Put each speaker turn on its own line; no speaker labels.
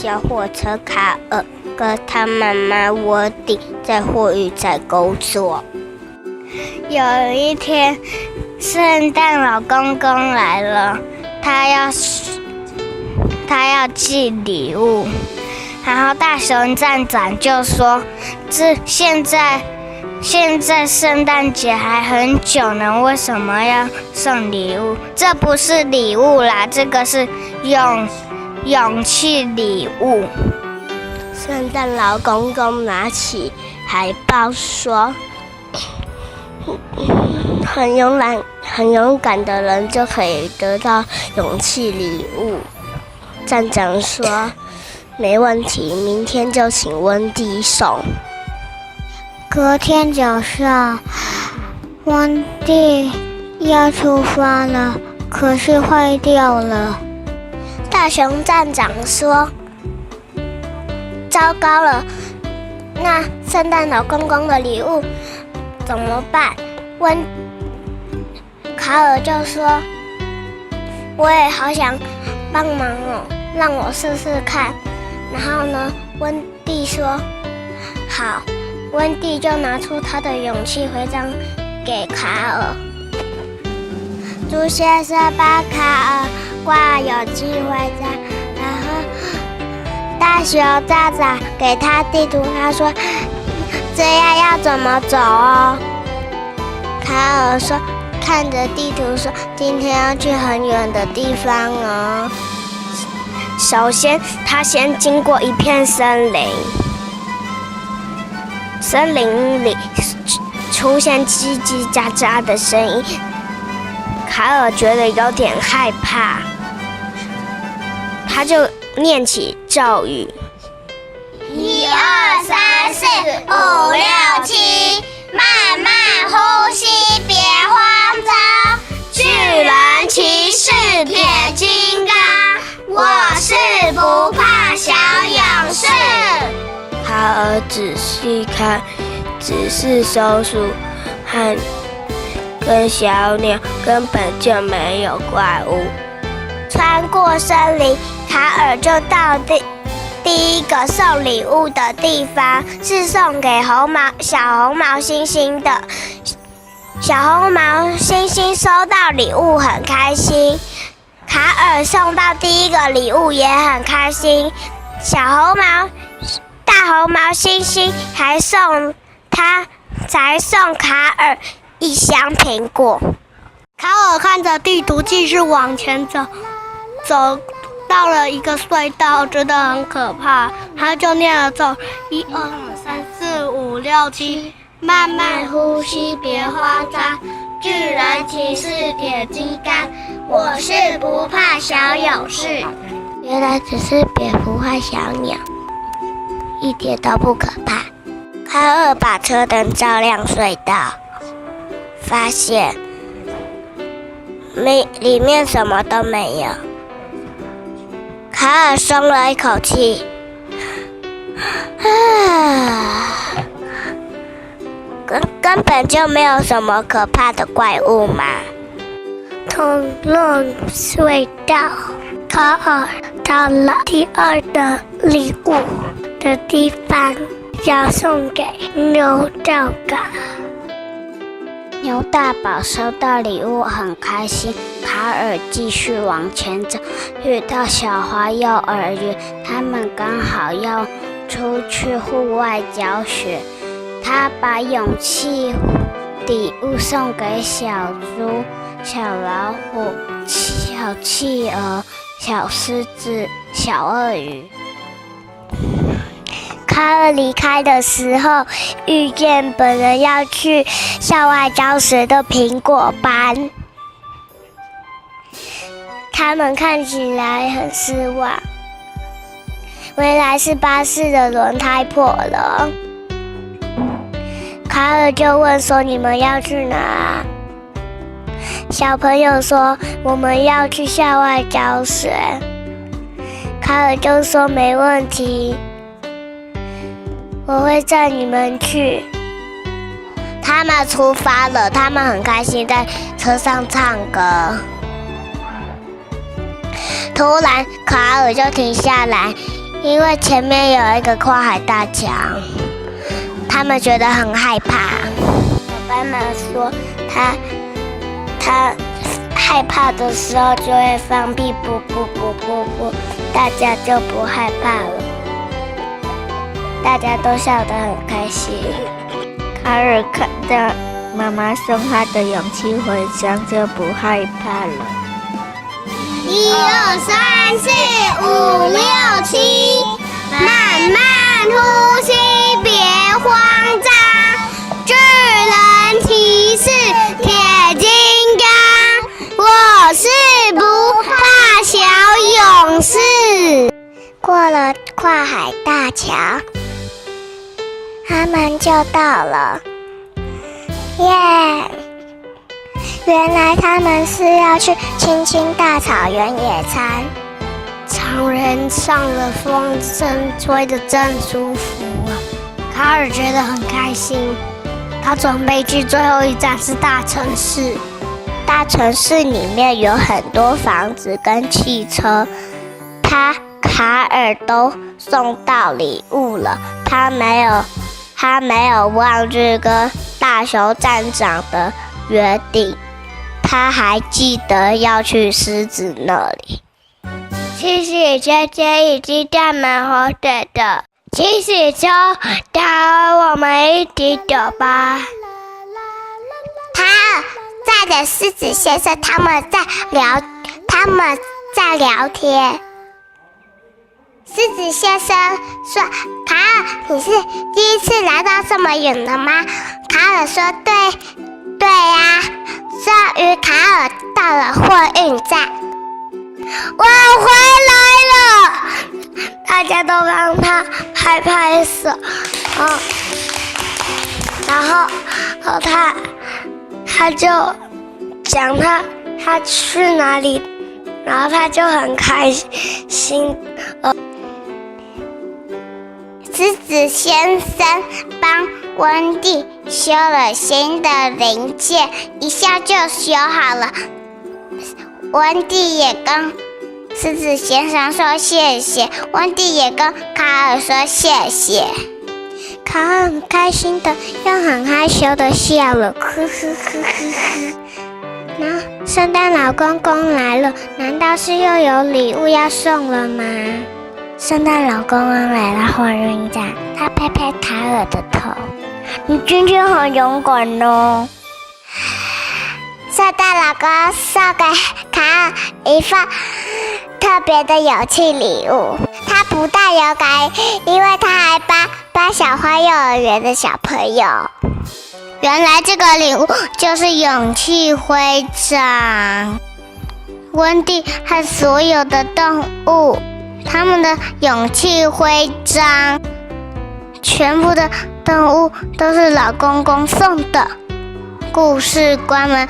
小火车卡尔跟他妈妈温蒂在货运站工作。有一天，圣诞老公公来了，他要寄礼物，然后大熊站长就说：“现在圣诞节还很久呢，为什么要送礼物？这不是礼物啦，这个是勇气礼物。”圣诞老公公拿起海报说：“很勇敢的人就可以得到勇气礼物。”站长说：“没问题，明天就请温蒂送。”隔天早上，温蒂要出发了，可是坏掉了。大熊站长说：“糟糕了，那圣诞老公公的礼物怎么办？”卡尔就说：“我也好想帮忙哦，让我试试看。”然后呢，温蒂说：“好。”温蒂就拿出他的勇气徽章给卡尔。朱先生帮卡尔挂勇气徽章，然后大熊站长给他地图，他说：“这样要怎么走哦？”卡尔说：“看着地图说，今天要去很远的地方哦。”首先，他先经过一片森林。森林里出现叽叽喳喳的声音，卡尔觉得有点害怕，他就念起咒语：1、2、3、4、5、6、7，慢慢呼吸，别慌张。巨人骑士铁金刚，我是不怕小勇士。卡尔仔细看，只是松鼠跟小鸟，根本就没有怪物。穿过森林，卡尔就到第一个送礼物的地方，是送给小红毛猩猩的。小红毛猩猩收到礼物很开心，卡尔送到第一个礼物也很开心。大红毛猩猩才送卡尔一箱苹果。卡尔看着地图继续往前走，走到了一个隧道，觉得很可怕，他就念了咒：1、2、3、4、5、6、7，慢慢呼吸，别慌张。巨人骑士铁金刚，我是不怕小勇士。原来只是蝙蝠和小鸟，一点都不可怕。卡尔把车灯照亮隧道，发现里面什么都没有。卡尔松了一口气，根本就没有什么可怕的怪物嘛。通过隧道，卡尔到了第二个礼物的地方，要送给牛大宝。牛大宝收到礼物很开心，卡尔继续往前走，遇到小花幼儿园，他们刚好要出去户外教学。他把勇气礼物送给小猪、小老虎、小企鹅、小狮子、小鳄鱼。卡尔离开的时候，遇见本人要去校外教学的苹果班，他们看起来很失望。原来是巴士的轮胎破了。卡尔就问说：“你们要去哪？”小朋友说：“我们要去校外教学。”卡尔就说：“没问题，我会载你们去。”他们出发了，他们很开心，在车上唱歌。突然，卡尔就停下来，因为前面有一个跨海大墙，他们觉得很害怕。小斑马说他害怕的时候就会放屁，噗噗噗噗噗，大家就不害怕了，大家都笑得很开心。卡尔看到妈妈送他的勇气徽章，就不害怕了。1、2、3、4、5、6、7，慢慢呼吸，别慌张。巨人骑士铁金刚，我是不怕小勇士。过了跨海大桥，他们就到了。耶！原来他们是要去青青大草原野餐。常人上了风筝，吹得真舒服啊！卡尔觉得很开心。他准备去最后一站是大城市。大城市里面有很多房子跟汽车，卡尔都送到礼物了。他没有忘记跟大熊站长的约定，他还记得要去狮子那里。七喜姐姐已经在门口等的，七喜就带我们一起走吧。卡尔载着狮子先生，他们在聊天。狮子先生说：“卡尔，你是第一次来到这么远的吗？”卡尔说：“对呀。”终于，卡尔到了货运站。我回来了！大家都帮他拍拍手，然后他就讲他去哪里，然后他就很开心。狮子先生帮温蒂修了新的零件，一下就修好了。温蒂也跟狮子先生说谢谢，温蒂也跟卡尔说谢谢。卡尔很开心的，又很害羞的笑了，呵呵呵呵呵。那圣诞老公公来了，难道是又有礼物要送了吗？圣诞老公公来到货运站，他拍拍卡尔的头。你今天很勇敢哦。圣诞老公送给卡尔一份特别的勇气礼物。他不但勇敢，因为他还帮小花幼儿园的小朋友。原来这个礼物就是勇气徽章。温蒂和所有的动物，他们的勇气徽章，全部的动物都是老公公送的。故事关门。